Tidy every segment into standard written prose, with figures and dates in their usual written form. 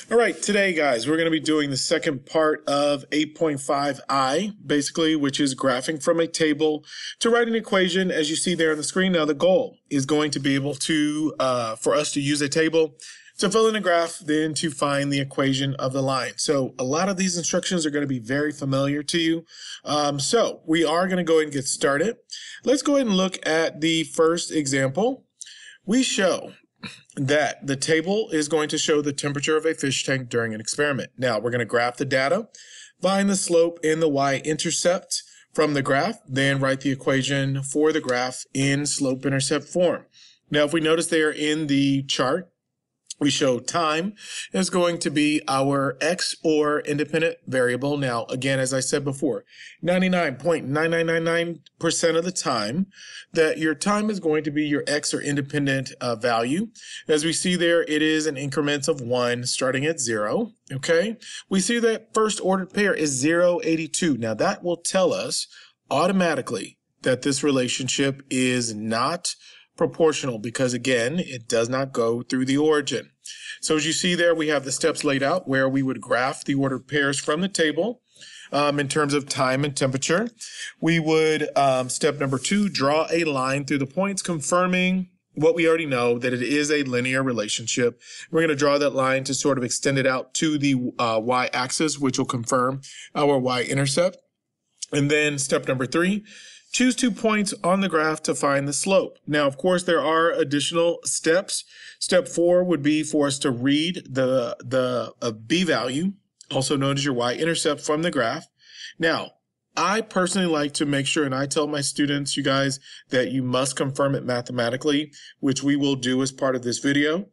All right, today, guys, we're going to be doing the second part of 8.5i, basically, which is graphing from a table to write an equation, as you see there on the screen. Now, the goal is going to be able to, for us to use a table to fill in a graph, then to find the equation of the line. So a lot of these instructions are going to be very familiar to you. So we are going to go ahead and get started. Let's go ahead and look at the first example. We show that the table is going to show the temperature of a fish tank during an experiment. Now, we're going to graph the data, find the slope and the y-intercept from the graph, then write the equation for the graph in slope-intercept form. Now, if we notice there in the chart, we show time is going to be our x or independent variable. Now, again, as I said before, 99.9999% of the time that your time is going to be your x or independent value. As we see there, it is in increments of 1 starting at 0. Okay, we see that first ordered pair is 0.82. Now, that will tell us automatically that this relationship is not proportional because, again, it does not go through the origin. So as you see there, we have the steps laid out where we would graph the ordered pairs from the table in terms of time and temperature. We would, step number 2, draw a line through the points, confirming what we already know, that it is a linear relationship. We're going to draw that line to sort of extend it out to the y-axis, which will confirm our y-intercept. And then step number 3, choose 2 points on the graph to find the slope. Now, of course, there are additional steps. Step 4 would be for us to read the b value, also known as your y-intercept, from the graph. Now, I personally like to make sure, and I tell my students, you guys, that you must confirm it mathematically, which we will do as part of this video.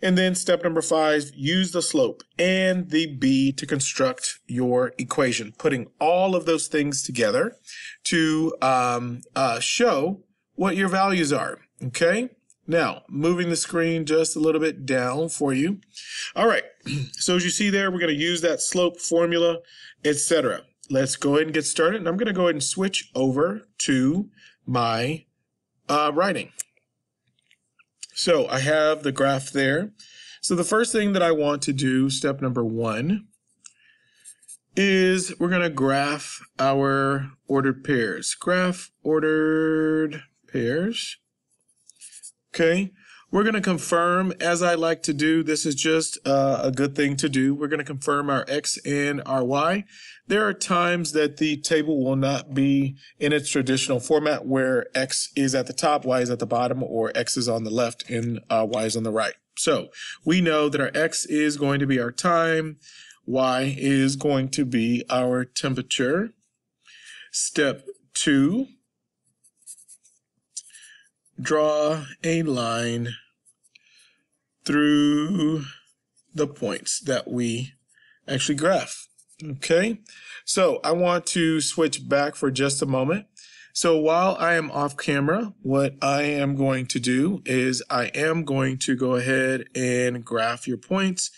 And then step number 5, use the slope and the b to construct your equation, putting all of those things together to show what your values are, okay? Now, moving the screen just a little bit down for you. All right, so as you see there, we're going to use that slope formula, etc. Let's go ahead and get started, and I'm going to go ahead and switch over to my writing. So I have the graph there. So the first thing that I want to do, step number 1, is we're going to graph our ordered pairs. Graph ordered pairs. Okay, we're going to confirm, as I like to do, this is just a good thing to do. We're going to confirm our x and our y. There are times that the table will not be in its traditional format where x is at the top, y is at the bottom, or x is on the left and y is on the right. So we know that our x is going to be our time, y is going to be our temperature. Step 2, draw a line through the points that we actually graph. Okay, so I want to switch back for just a moment. So while I am off camera, what I am going to do is I am going to go ahead and graph your points,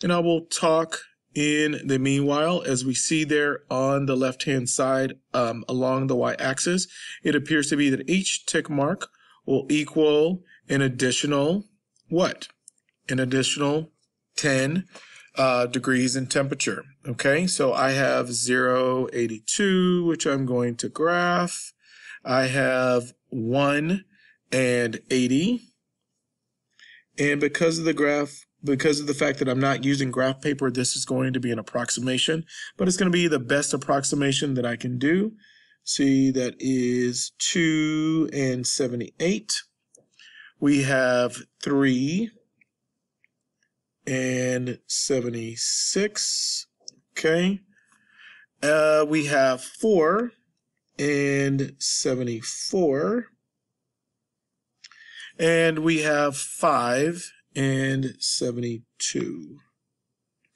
and I will talk in the meanwhile. As we see there on the left-hand side along the y-axis, it appears to be that each tick mark will equal an additional, what? An additional 10 degrees in temperature. Okay, so I have 0.82, which I'm going to graph. I have 1 and 80. And because of the fact that I'm not using graph paper, this is going to be an approximation, but it's going to be the best approximation that I can do. See, that is 2 and 78. We have 3 and 76. Okay. We have 4 and 74. And we have 5 and 72.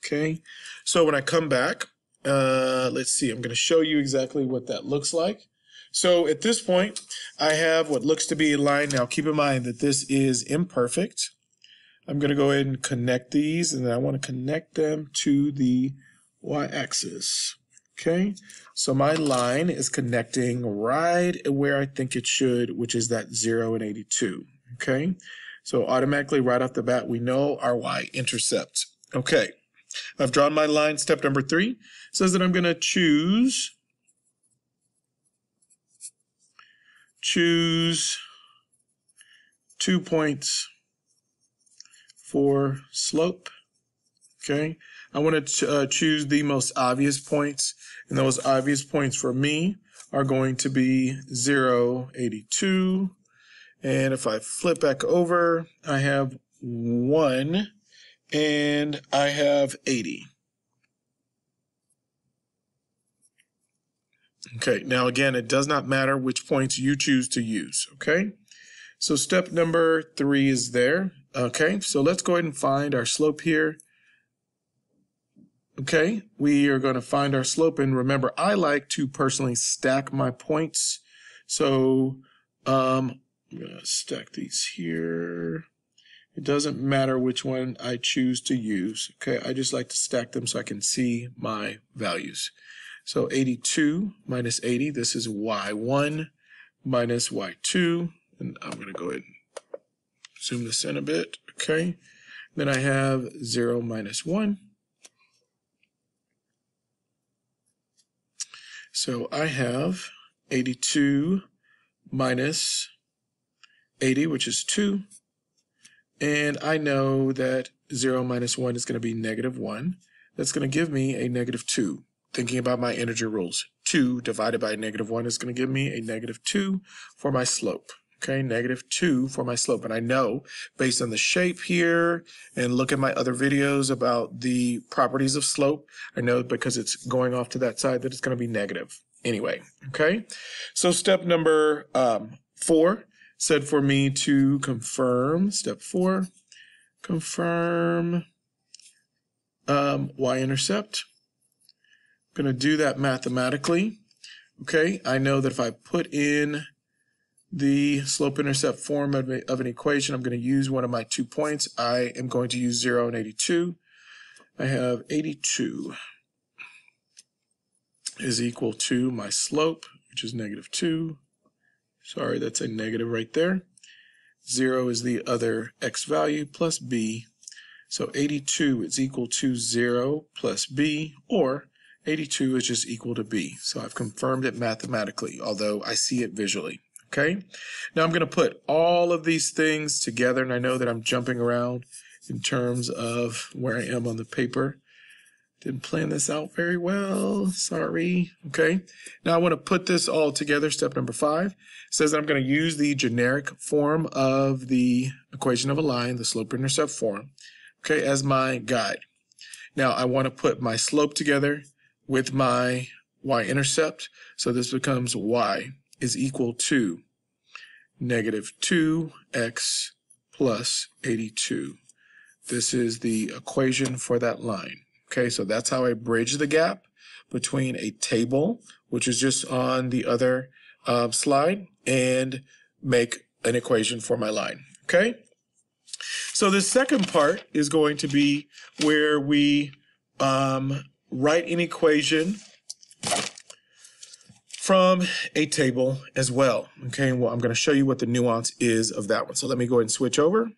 Okay. So when I come back, let's see, I'm going to show you exactly what that looks like. So at this point, I have what looks to be a line. Now, keep in mind that this is imperfect. I'm going to go ahead and connect these, and then I want to connect them to the y-axis. Okay, so my line is connecting right where I think it should, which is that 0 and 82. Okay, so automatically right off the bat, we know our y-intercept. Okay, I've drawn my line. Step number 3 says that I'm going to choose 2 points for slope. Okay, I want to choose the most obvious points, and those obvious points for me are going to be 0, 82, and if I flip back over, I have 1, and I have 80. Okay, now again, it does not matter which points you choose to use, okay? So step number 3 is there, okay? So let's go ahead and find our slope here. Okay, we are going to find our slope, and remember, I like to personally stack my points. So I'm going to stack these here. It doesn't matter which one I choose to use. Okay, I just like to stack them so I can see my values. So 82 minus 80, this is Y1 minus Y2. And I'm going to go ahead and zoom this in a bit. Okay, then I have 0 minus 1. So I have 82 minus 80, which is 2. And I know that 0 minus 1 is going to be negative 1. That's going to give me a negative 2. Thinking about my integer rules, 2 divided by negative 1 is going to give me a negative 2 for my slope. Okay, negative 2 for my slope. And I know, based on the shape here, and look at my other videos about the properties of slope, I know because it's going off to that side that it's going to be negative anyway. Okay, so step number 4 said for me to confirm, step 4, confirm Y-intercept. I'm going to do that mathematically. Okay, I know that if I put in the slope-intercept form of an equation, I'm going to use one of my 2 points. I am going to use 0 and 82. I have 82 is equal to my slope, which is negative 2. Sorry, that's a negative right there. 0 is the other x value plus b. So 82 is equal to 0 plus b, or 82 is just equal to b. So I've confirmed it mathematically, although I see it visually. Okay, now I'm going to put all of these things together, and I know that I'm jumping around in terms of where I am on the paper. Didn't plan this out very well, sorry. Okay, now I want to put this all together. Step number 5 says that I'm going to use the generic form of the equation of a line, the slope-intercept form, okay, as my guide. Now I want to put my slope together with my y-intercept, so this becomes y is equal to negative 2x plus 82. This is the equation for that line. Okay, so that's how I bridge the gap between a table, which is just on the other slide, and make an equation for my line. Okay, so the second part is going to be where we write an equation from a table as well. Okay, well, I'm going to show you what the nuance is of that one. So let me go ahead and switch over.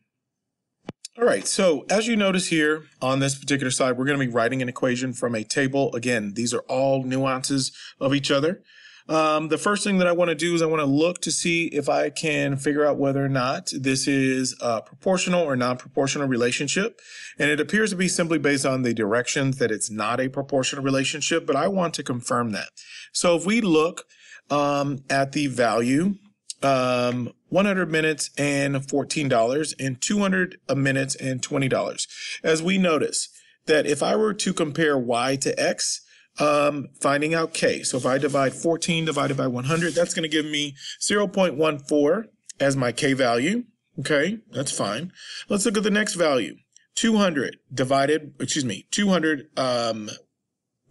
All right, so as you notice here on this particular slide, we're going to be writing an equation from a table. Again, these are all nuances of each other. The first thing that I want to do is I want to look to see if I can figure out whether or not this is a proportional or non-proportional relationship. And it appears to be simply based on the directions that it's not a proportional relationship, but I want to confirm that. So if we look at the value, 100 minutes and $14 and 200 minutes and $20. As we notice that if I were to compare y to x, finding out k. So if I divide 14 divided by 100, that's going to give me 0.14 as my k value. Okay, that's fine. Let's look at the next value. 200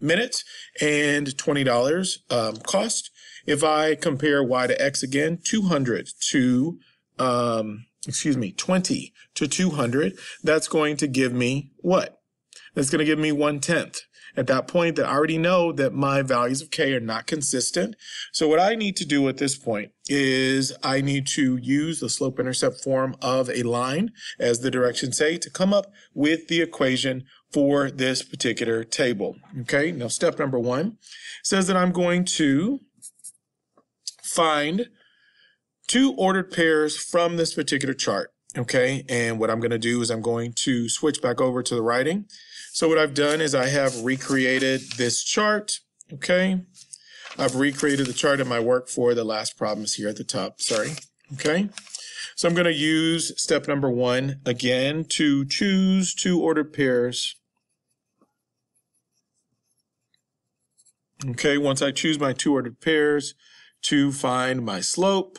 minutes and $20 cost. If I compare y to x again, 20 to 200, that's going to give me what? That's going to give me 1/10. At that point, I already know that my values of k are not consistent. So what I need to do at this point is I need to use the slope-intercept form of a line, as the directions say, to come up with the equation for this particular table. Okay, now step number 1 says that I'm going to find 2 ordered pairs from this particular chart. Okay, and what I'm going to do is I'm going to switch back over to the writing. So what I've done is I have recreated this chart. Okay, I've recreated the chart in my work for the last problems here at the top. Sorry. Okay, so I'm going to use step number 1 again to choose 2 ordered pairs. Okay, once I choose my 2 ordered pairs, to find my slope.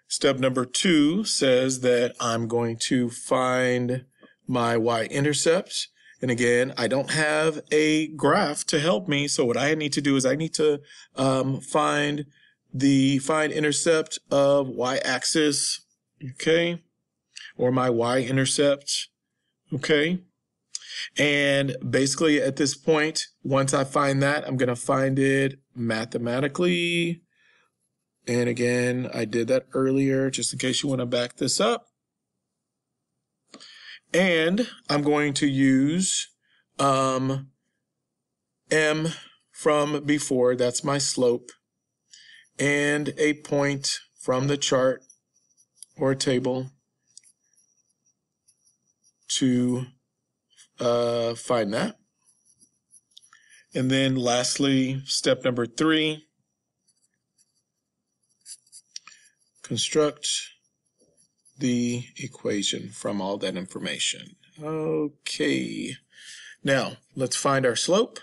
Step number 2 says that I'm going to find my Y-intercepts. And again, I don't have a graph to help me, so what I need to do is I need to find the intercept of y-axis, okay, or my Y-intercept, okay. And basically at this point, once I find that, I'm going to find it mathematically. And again, I did that earlier, just in case you want to back this up. And I'm going to use M from before, that's my slope, and a point from the chart or table to find that. And then lastly, step number 3, construct the equation from all that information. Okay, now let's find our slope.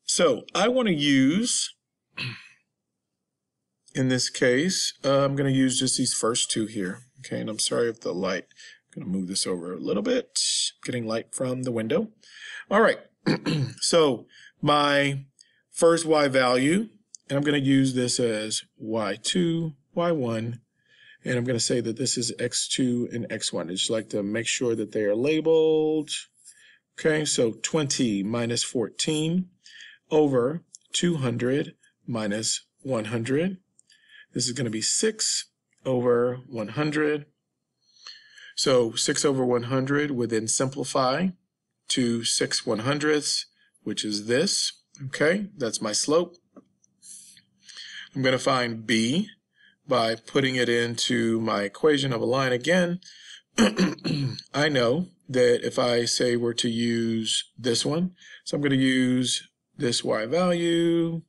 So I want to use, in this case, I'm going to use just these first 2 here. Okay, and I'm sorry if the light, I'm going to move this over a little bit, getting light from the window. All right, so my first y value, and I'm going to use this as y2, y1, and I'm going to say that this is x2 and x1. I just like to make sure that they are labeled. Okay, so 20 minus 14 over 200 minus 100. This is going to be 6 over 100. So 6 over 100 would then simplify to 6/100ths, which is this. Okay, that's my slope. I'm going to find b by putting it into my equation of a line again. I know that if I say we're to use this one, so I'm going to use this y value.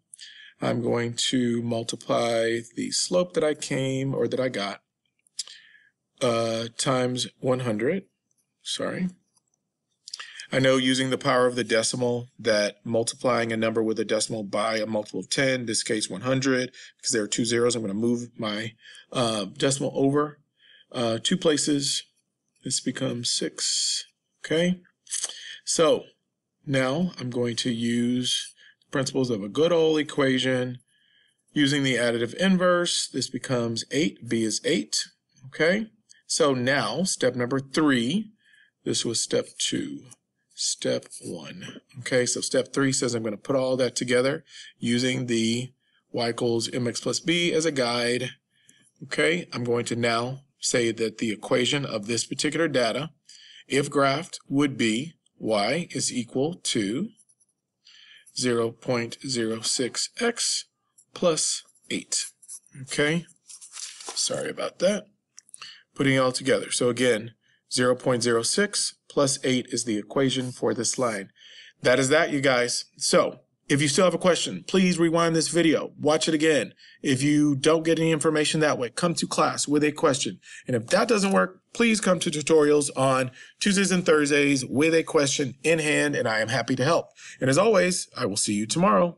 I'm going to multiply the slope that I got times 100. Sorry. I know using the power of the decimal that multiplying a number with a decimal by a multiple of 10, in this case 100, because there are 2 zeros, I'm going to move my decimal over 2 places. This becomes 6. Okay, so now I'm going to use the principles of a good old equation. Using the additive inverse, this becomes 8. B is 8. Okay, so now step number 3, this was step 2. Step 1. Okay, so step 3 says I'm going to put all that together using the y equals mx plus b as a guide. Okay, I'm going to now say that the equation of this particular data, if graphed, would be y is equal to 0.06x plus 8. Okay, sorry about that. Putting it all together. So again, 0.06 plus 8 is the equation for this line. That is that, you guys. So if you still have a question, please rewind this video, watch it again. If you don't get any information that way, come to class with a question. And if that doesn't work, please come to tutorials on Tuesdays and Thursdays with a question in hand, and I am happy to help. And as always, I will see you tomorrow.